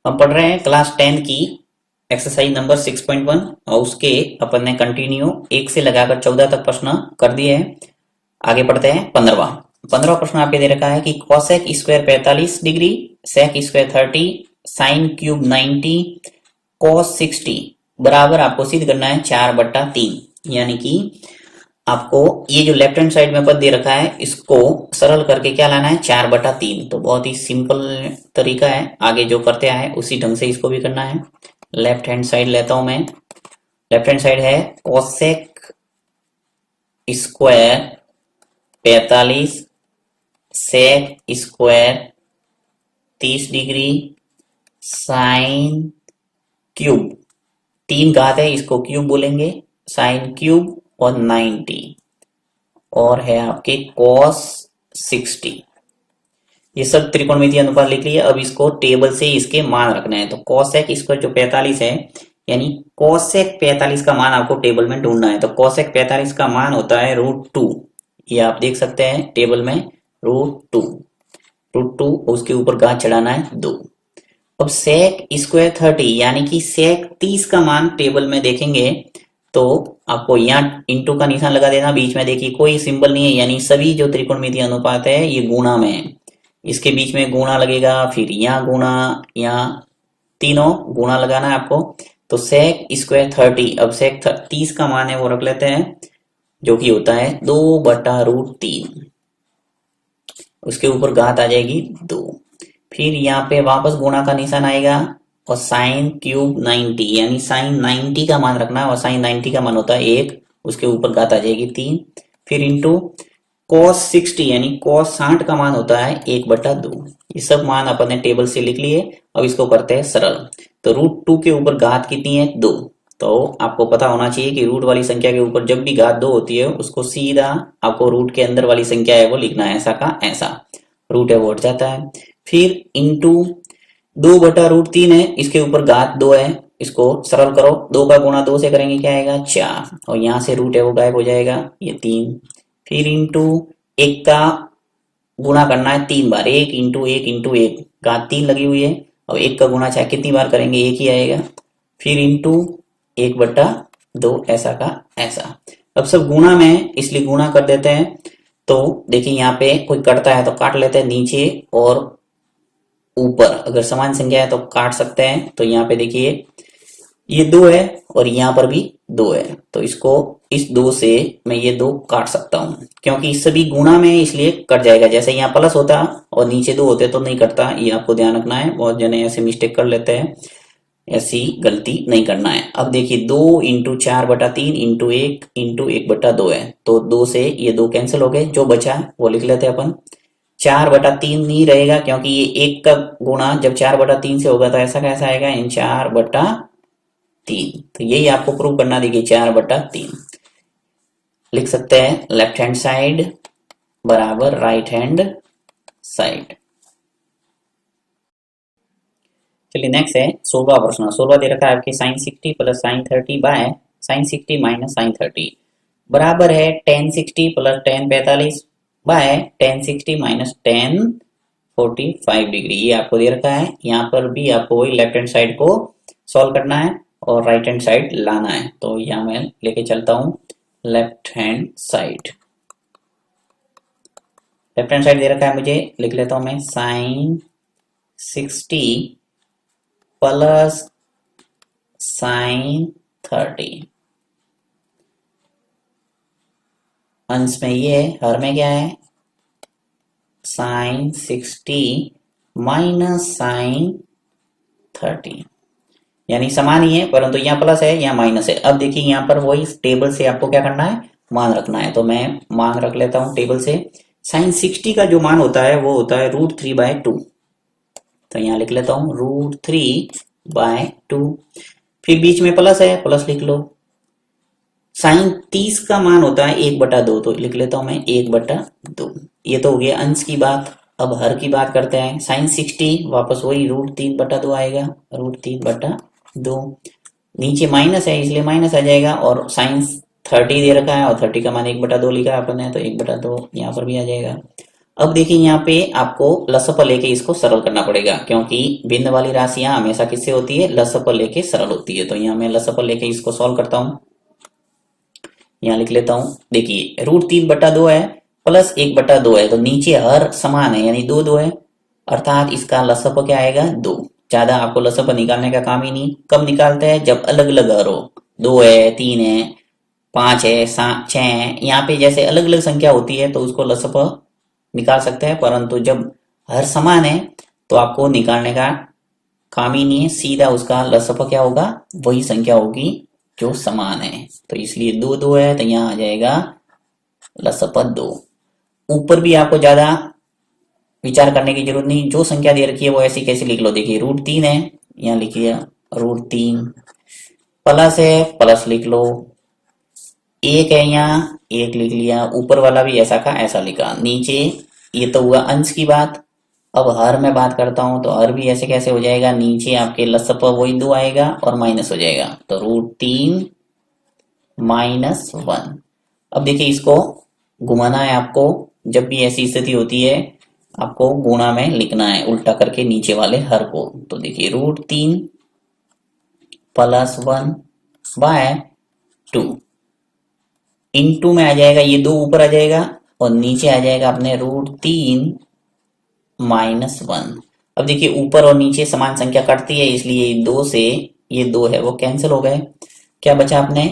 हम पढ़ रहे हैं क्लास 10 की एक्सरसाइज नंबर 6.1 और उसके अपन ने कंटिन्यू 1 से लगाकर 14 तक प्रश्न कर दिए हैं। आगे पढ़ते हैं 15वां प्रश्न आपके दे रखा है कि cosec square 45 degree, sec square 30, sine cube 90, cos 60 बराबर आपको सिद्ध करना है 4/3। यानी कि आपको ये जो लेफ्ट हैंड साइड में पद दे रखा है इसको सरल करके क्या लाना है 4/3। तो बहुत ही सिंपल तरीका है, आगे जो करते आए उसी ढंग से इसको भी करना है। लेफ्ट हैंड साइड लेता हूं मैं। लेफ्ट हैंड साइड है cosec square 45, sec square 30 degree, sine cube 3 घात है इसको क्यूब बोलेंगे, साइन क्यूब और 90 और है आपके कॉस 60। ये सब त्रिकोणमितीय अनुपात लिख लिए। अब इसको टेबल से इसके मान रखने हैं। तो कोसेक स्क्वायर जो 45 है, यानी कोसेक 45 का मान आपको टेबल में ढूंढना है। तो कोसेक 45 का मान होता है √2। ये आप देख सकते हैं टेबल में √2 उसके ऊपर घात चढ़ाना है 2। अब सेक स्क्वायर 30 यानी कि सेक 30 का मान टेबल में देखेंगे तो आपको यहाँ इंटू का निशान लगा देना। बीच में देखिए कोई सिंबल नहीं है, यानी सभी जो त्रिकोणमितीय अनुपात है ये गुणा में है। इसके बीच में गुणा लगेगा, फिर यहाँ गुणा, यहाँ तीनों गुणा लगाना है आपको। तो सेक स्क्वायर 30, अब सेक 30 का मान है वो रख लेते हैं जो कि होता है 2/√3। उसके ऊपर घात आ जाएगी 2। फिर यहाँ पे वापस गुणा का निशान आएगा और साइन क्यूब 90 यानी साइन 90 का मान रखना है और साइन 90 का मान होता है 1, उसके ऊपर घात आ जाएगी 3। फिर इंटू कॉस 60 यानी कॉस 60 का मान होता है 1/2। ये सब मान अपन ने टेबल से लिख लिए। अब इसको करते हैं सरल। तो √2 के ऊपर घात कितनी है 2। तो आपको पता होना चाहिए कि रूट वाली संख्या के ऊपर जब भी घात 2 होती है उसको सीधा आपको रूट के अंदर वाली संख्या है वो लिखना है, ऐसा का ऐसा। रूट है वो हट जाता है। फिर इंटू 2/√3 है, इसके ऊपर घात 2 है, इसको सरल करो। 2 का गुणा 2 से करेंगे क्या आएगा 4 और यहाँ से रूट है वो गायब हो जाएगा, ये 3। फिर इंटू 1 का गुणा करना है 3 बार, 1 इंटू 1 इंटू 1, घात 3 लगी हुई है। अब 1 का गुणा चाहे कितनी बार करेंगे 1 ही आएगा। फिर इंटू 1/2 ऐसा का ऐसा। अब सब गुणा में है इसलिए गुणा कर देते हैं। तो देखिए यहाँ पे कोई कटता है तो काट लेते हैं नीचे और ऊपर, अगर समान संख्या है तो काट सकते हैं। तो यहाँ पे देखिए ये 2 है और यहाँ पर भी 2 है, तो इसको इस 2 से मैं ये 2 काट सकता हूँ क्योंकि सभी गुणा में है इसलिए कट जाएगा। जैसे यहाँ प्लस होता और नीचे 2 होते तो नहीं कटता, ये आपको ध्यान रखना है। बहुत जने ऐसे मिस्टेक कर लेते हैं, ऐसी गलती नहीं करना है। अब देखिए 2 इंटू 4/3 इंटू 1 इंटू 1/2 है, तो 2 से ये 2 कैंसिल हो गए, जो बचा वो लिख लेते हैं अपन। 4/3 नहीं रहेगा क्योंकि ये 1 का गुणा जब 4/3 से होगा तो ऐसा कैसा आएगा इन 4/3। तो यही आपको प्रूव करना, देखिए 4/3 लिख सकते हैं। लेफ्ट हैंड साइड बराबर राइट हैंड साइड। चलिए नेक्स्ट है 16वां प्रश्न। 16वां दे रखा है आपके sine 60 plus sine 30 by sine 60 minus sine 30 बराबर है tan 60 plus tan 45 by tan 60 minus tan 45 degree. ये आपको दे रखा है। यहाँ पर भी आपको वही लेफ्ट हैंड साइड को सॉल्व करना है और राइट हैंड साइड लाना है। तो यहाँ मैं लेके चलता हूँ left hand side. Left hand side दे रखा है मुझे, लिख लेता हूँ मैं साइन 60 प्लस साइन 30। अंश में ये है, हर में क्या है साइन 60 माइनस साइन 30, यानी समान ही है परंतु यहाँ प्लस है यहाँ माइनस है। अब देखिए यहाँ पर वही टेबल से आपको क्या करना है मान रखना है। तो मैं मान रख लेता हूँ टेबल से। साइन 60 का जो मान होता है वो होता है √3/2। तो यहाँ लिख लेता हूँ √3/2। फिर बीच में प्लस है, प्लस लिख लो। साइन 30 का मान होता है 1/2, तो लिख लेता हूं मैं 1/2। ये तो हो गया अंश की बात। अब हर की बात करते हैं। साइन 60 वापस वही √3/2 आएगा, √3/2। नीचे माइनस है इसलिए माइनस आ जाएगा और साइन 30 दे रखा है और 30 का मान 1/2 लिखा है अपन ने, तो 1/2 यहाँ पर भी आ जाएगा। अब देखिए यहाँ पे आपको लसप लेके इसको सरल करना पड़ेगा, क्योंकि भिन्न वाली राशियां हमेशा किससे होती है, लसप लेके सरल होती है। तो यहाँ मैं लसप लेके इसको सॉल्व करता हूँ। यहाँ लिख लेता हूँ। देखिए √3/2 है प्लस 1/2 है, तो नीचे हर समान है यानी 2 2 है, अर्थात इसका लसप क्या आएगा, 2। ज्यादा आपको लसप निकालने का काम ही नहीं। कब निकालते हैं, जब अलग अलग हर हो, 2 है, 3 है, 5 है, 7 6 है, यहाँ पे जैसे अलग अलग संख्या होती है तो उसको लसप निकाल सकते हैं, परंतु जब हर समान है तो आपको निकालने का काम ही नहीं है, सीधा उसका लसप क्या होगा, वही संख्या होगी जो समान है। तो इसलिए 2 2 है, तो यहाँ आ जाएगा लसप 2। ऊपर भी आपको ज्यादा विचार करने की जरूरत नहीं, जो संख्या दे रखी है वो ऐसी कैसे लिख लो। देखिए √3 है, यहाँ लिखिए √3, प्लस है प्लस लिख लो, एक है यहाँ एक लिख लिया, ऊपर वाला भी ऐसा का ऐसा लिखा, नीचे ये तो हुआ अंश की बात। अब हर में बात करता हूं तो हर भी ऐसे कैसे हो जाएगा, नीचे आपके लसप वही 2 आएगा और माइनस हो जाएगा, तो √3 -1। अब देखिए इसको घुमाना है आपको, जब भी ऐसी स्थिति होती है आपको गुणा में लिखना है उल्टा करके नीचे वाले हर को। तो देखिए √3 +1 बाय 2 इनटू में आ जाएगा, ये 2 ऊपर आ जाएगा और नीचे आ जाएगा अपने √3 -1। अब देखिए ऊपर और नीचे समान संख्या कटती है, इसलिए 2 से ये 2 है वो कैंसिल हो गए। क्या बचा अपने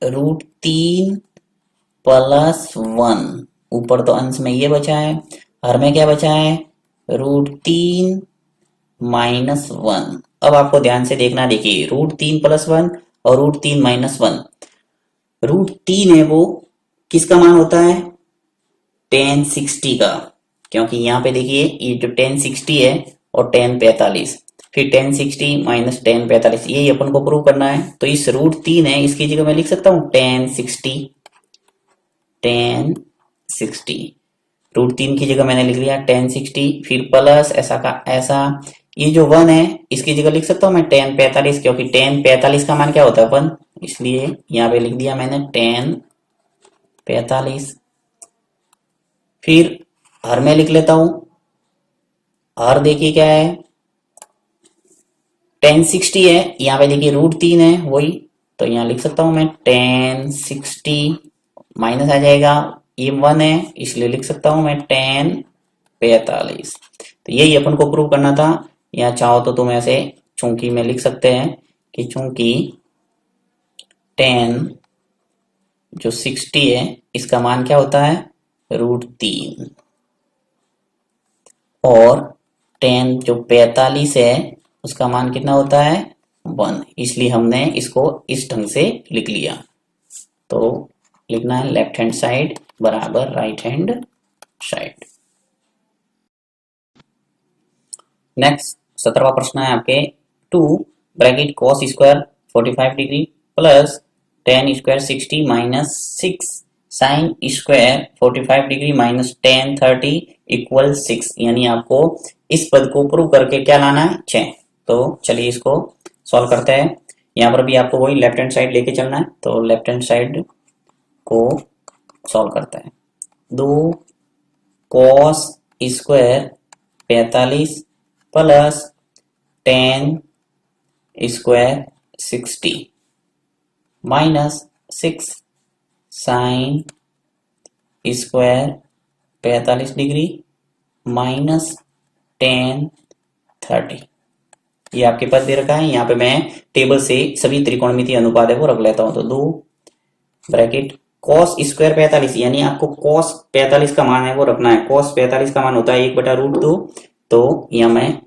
√3 +1, ऊपर तो अंश में ये बचा है, हर में क्या बचा है, √3 -1। अब आपको ध्यान से देखना, देखिए √3 +1 और √3 -1, √3 है वो किसका मान होता है, tan 60 का, क्योंकि यहाँ पे देखिए ये जो tan 60 है और tan 45, फिर tan 60 माइनस tan 45, यही अपन को प्रूव करना है। तो इस √3 है इसकी जगह मैं लिख सकता हूँ tan 60, √3 की जगह मैंने लिख लिया tan 60, फिर प्लस ऐसा का ऐसा, ये जो 1 है इसकी जगह लिख सकता हूँ मैं tan 45, क्योंकि tan 45 का मान क्या होता है 1, इसलिए यहाँ पे लिख दिया मैंने tan 45। फिर हर में लिख लेता हूं, हर देखिए क्या है, tan 60 है, यहाँ पे देखिए √3 है वही, तो यहाँ लिख सकता हूं मैं tan 60, माइनस आ जाएगा, ये 1 है इसलिए लिख सकता हूं मैं tan 45। तो यही अपन को प्रूव करना था। यहाँ चाहो तो तुम ऐसे चूंकि में लिख सकते हैं कि चूंकि tan जो 60 है इसका मान क्या होता है, √3, और tan जो 45 है उसका मान कितना होता है, 1, इसलिए हमने इसको इस ढंग से लिख लिया। तो लिखना है लेफ्ट हैंड साइड बराबर राइट हैंड साइड। नेक्स्ट 17वां प्रश्न है आपके, 2 bracket cos square 45 degree plus tan square 60 minus 6 sine square 45 degree minus tan 30 equal 6, यानी आपको इस पद को प्रूव करके क्या लाना है, 6। तो चलिए इसको सॉल्व करते हैं। यहाँ पर भी आपको वही लेफ्ट हैंड साइड लेके चलना है, तो लेफ्ट हैंड साइड को सॉल्व करते हैं। 2 cos square 45 plus tan square 60 minus 6 sine square 45 degree minus tan 30, ये आपके पास दे रखा है। यहाँ पे मैं टेबल से सभी त्रिकोणमितीय अनुपात है वो रख लेता हूं, तो 2 ब्रैकेट cos स्क्वायर 45, यानी आपको cos 45 का मान है वो रखना है। cos 45 का मान होता है 1/√2, तो यहाँ मैं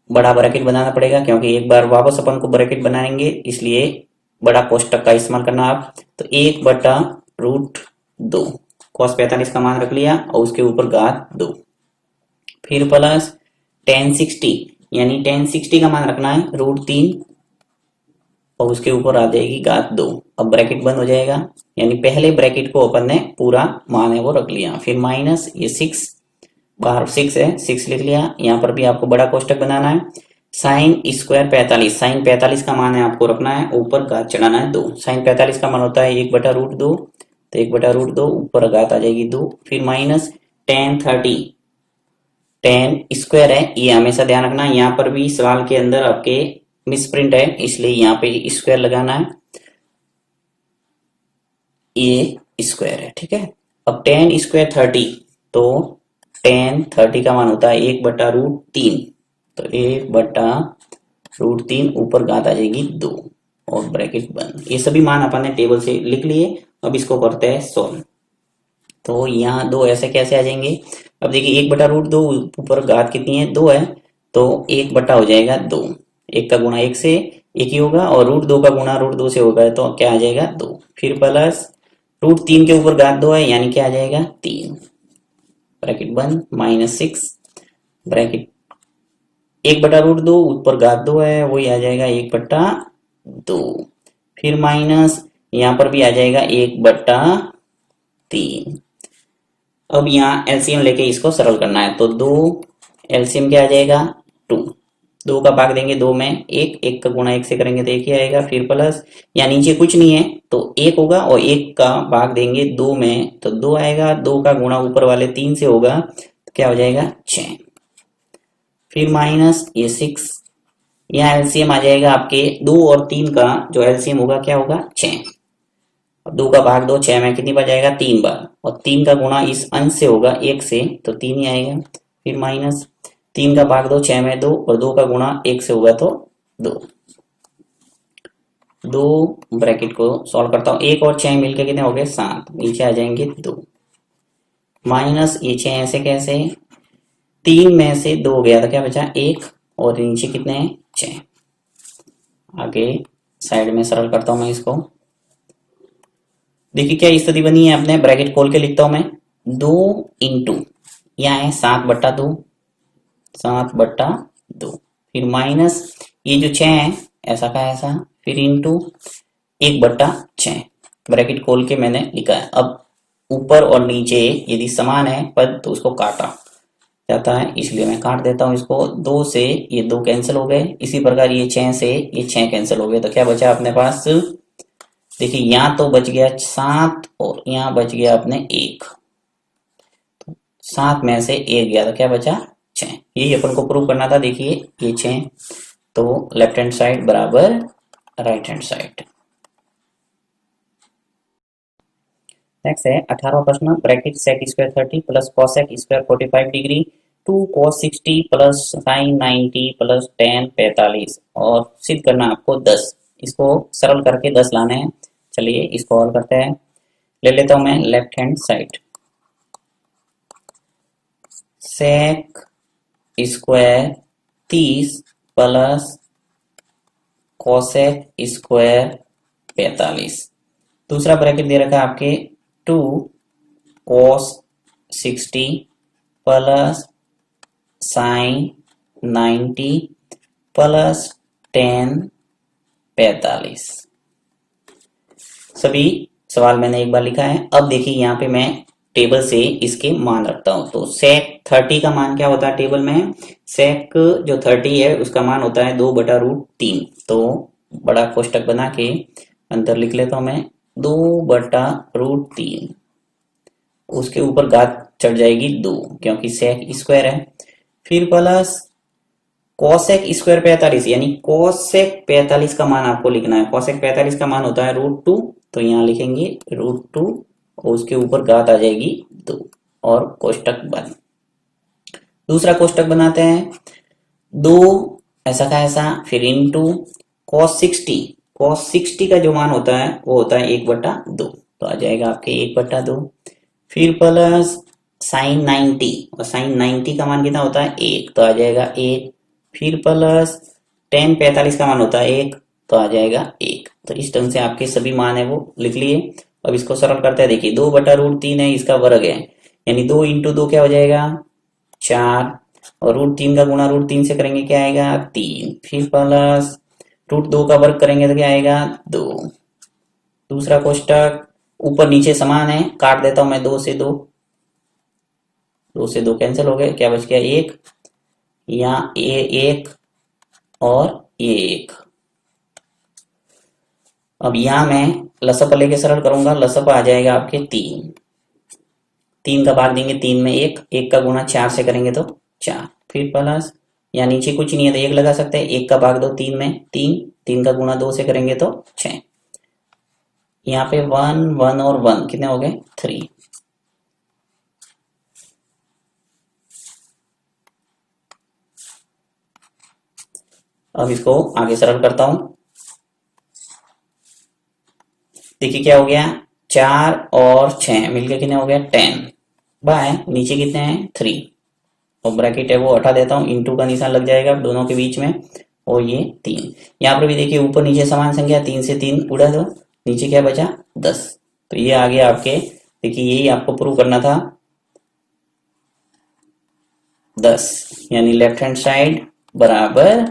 बड़ा ब्रैकेट बनाना पड़ेगा, क्योंकि एक बार वापस अपन को ब्रैकेट बनाएंगे इसलिए बड़ा कोष्टक का इस्तेमाल करना आप। तो 1/√2 cos 45 का मान रख लिया और उसके ऊपर घात 2, फिर प्लस tan 60, यानी tan 60 का मान रखना है √3 और उसके ऊपर आ जाएगी घात 2। अब ब्रैकेट बंद हो जाएगा, यानी पहले ब्रैकेट को अपन ने पूरा मान है वो रख लिया, फिर माइनस ये 6, बाहर 6 है 6 लिख लिया। यहाँ पर भी आपको बड़ा कोष्टक बनाना है। साइन स्क्वायर 45, साइन 45 का मान है आपको रखना है, ऊपर घात चढ़ाना है 2। साइन 45 का मान होता है 1/√2, तो 1/√2 ऊपर घात आ जाएगी 2, फिर माइनस 1030 10 स्क्वायर है, ये हमेशा ध्यान रखना। यहाँ पर भी सवाल के अंदर आपके मिसप्रिंट है, इसलिए यहाँ पे स्क्वायर लगाना है, ये स्क्वायर है, ठीक है। अब 10 स्क्वायर 30, तो 10 30 का मान होता है 1/√3, तो 1/√3 ऊपर घात आ जाएगी 2 और ब्रैकेट बंद। ये सभी मान अपन ने टेबल से लिख लिए। अब इसको करते हैं सोल्व। तो यहाँ 2 ऐसे कैसे आ जाएंगे? अब देखिए 1/√2 ऊपर घात कितनी है? 2 है, तो 1 हो जाएगा 2। 1 का गुणा 1 से 1 ही होगा, और √2 का गुणा √2 से होगा, तो क्या आ जाएगा? 2। फिर प्लस √3 के ऊपर घात 2 है, यानी क्या आ जाएगा? 3, ब्रैकेट बंद, -6 ब्रैकेट 1/√2 ऊपर घात 2 है, वही आ जाएगा 1/2। फिर माइनस यहाँ पर भी आ जाएगा 1/3। अब यहाँ एलसीएम लेके इसको सरल करना है, तो 2 एलसीएम क्या आ जाएगा? 2। 2 का भाग देंगे 2 में 1, 1 का गुणा 1 से करेंगे तो 1 ही आएगा। फिर प्लस, यहाँ नीचे कुछ नहीं है तो 1 होगा, और 1 का भाग देंगे 2 में तो 2 आएगा। 2 का गुणा ऊपर वाले 3 से होगा, तो क्या हो जाएगा? 6। फिर माइनस ये 6, यहाँ एलसीएम आ जाएगा आपके 2 और 3 का जो एलसीएम होगा क्या होगा? 6। अब 2 का भाग 2, 6 में कितनी बार जाएगा? 3 बार, और 3 का गुणा इस अंश से होगा 1 से, तो 3 ही आएगा। फिर माइनस 3 का भाग 2, 6 में 2, और 2 का गुणा 1 से होगा तो 2। 2 ब्रैकेट को सॉल्व करता हूँ, 1 और 6 मिलकर कितने हो गए? 7, नीचे आ जाएंगे 2। माइनस ये 6 ऐसे कैसे? 3 में से 2 गया तो क्या बचा? 1, और नीचे कितने हैं? 6। आगे साइड में सरल करता हूँ मैं इसको। देखिए क्या स्थिति बनी है, अपने ब्रैकेट खोल के लिखता हूं मैं। 2 इंटू यहाँ है 7/2, 7/2। फिर माइनस ये जो 6 है ऐसा का ऐसा, फिर इंटू 1/6, ब्रैकेट खोल के मैंने लिखा है। अब ऊपर और नीचे यदि समान है पद तो उसको काटा जाता है, इसलिए मैं काट देता हूं इसको। 2 से ये 2 कैंसिल हो गए, इसी प्रकार ये 6 से ये 6 कैंसिल हो गए, तो क्या बचा अपने पास? देखिए यहाँ तो बच गया 7, और यहाँ बच गया अपने 1। 7 में से 1 गया तो क्या बचा? 6। यही अपन को प्रूव करना था। देखिए ये 6, तो लेफ्ट हैंड साइड बराबर राइट हैंड साइड। नेक्स्ट है 18वां प्रश्न, bracket sec square 30 plus cosec square 45 degree 2 cos 60 plus sin 90 plus tan 45, और सिद्ध करना आपको 10। इसको सरल करके 10 लाने हैं। चलिए इसको हल करते हैं। ले लेता हूं मैं left hand side. Sec square 30 plus cosec square 45, दूसरा ब्रैकेट दे रखा है आपके 2 cos 60 plus sin 90 plus tan 45। सभी सवाल मैंने एक बार लिखा है। अब देखिए यहाँ पे मैं टेबल से इसके मान रखता हूं। तो सेक 30 का मान क्या होता है टेबल में? सेक जो 30 है उसका मान होता है 2/√3। तो बड़ा कोष्टक बना के अंदर लिख लेता हूं मैं 2/√3, उसके ऊपर घात चढ़ जाएगी 2 क्योंकि सेक स्क्वायर है। फिर प्लस कोसेक स्क्वायर 45, यानी कोसेक 45 का मान आपको लिखना है। कोसेक 45 का मान होता है √2, तो यहाँ लिखेंगे √2 और उसके ऊपर घात आ जाएगी 2 और कोष्टक बंद। दूसरा कोष्टक बनाते हैं 2 ऐसा का ऐसा, फिर इंटू cos 60। cos 60 का जो मान होता है वो होता है 1/2, तो आ जाएगा आपके 1/2। फिर प्लस sin 90, और sin 90 का मान कितना होता है 1, तो आ जाएगा 1। फिर प्लस tan 45 का मान होता है 1, तो आ जाएगा 1। तो इस ढंग से आपके सभी मान है वो लिख लिए। अब इसको सरल करते हैं। देखिए 2/√3 है, इसका वर्ग है, यानी 2 इंटू 2 क्या हो जाएगा 4, और √3 का गुणा √3 से करेंगे क्या आएगा 3। फिर प्लस √2 का वर्ग करेंगे तो क्या आएगा 2। दूसरा कोष्टक ऊपर नीचे समान है, काट देता हूं मैं 2 से 2, 2 से 2 कैंसिल हो गए, क्या बच गया 1, यहाँ ये 1 और ये 1। अब यहाँ मैं लसअप लेके सरल करूंगा, लसअप आ जाएगा आपके 3। 3 का भाग देंगे 3 में 1, 1 का गुणा 4 से करेंगे तो 4, फिर प्लस, या नीचे कुछ नहीं है तो 1 लगा सकते हैं, 1 का भाग दो 3 में 3, 3 का गुणा 2 से करेंगे तो 6। यहाँ पे 1 1 और 1 कितने हो गए 3। अब इसको आगे सरल करता हूं। देखिए क्या हो गया, 4 और 6 मिलके कितने हो गया 10 बाय नीचे कितने हैं 3, और ब्रैकेट है वो हटा देता हूँ, इंटू का निशान लग जाएगा दोनों के बीच में, और ये 3। यहाँ पर भी देखिए ऊपर नीचे समान संख्या, 3 से 3 उड़ा दो, नीचे क्या बचा 10। तो ये आ गया आपके, देखिए यही आपको प्रूव करना था 10, यानी लेफ्ट हैंड साइड बराबर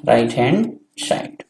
राइट हैंड साइड।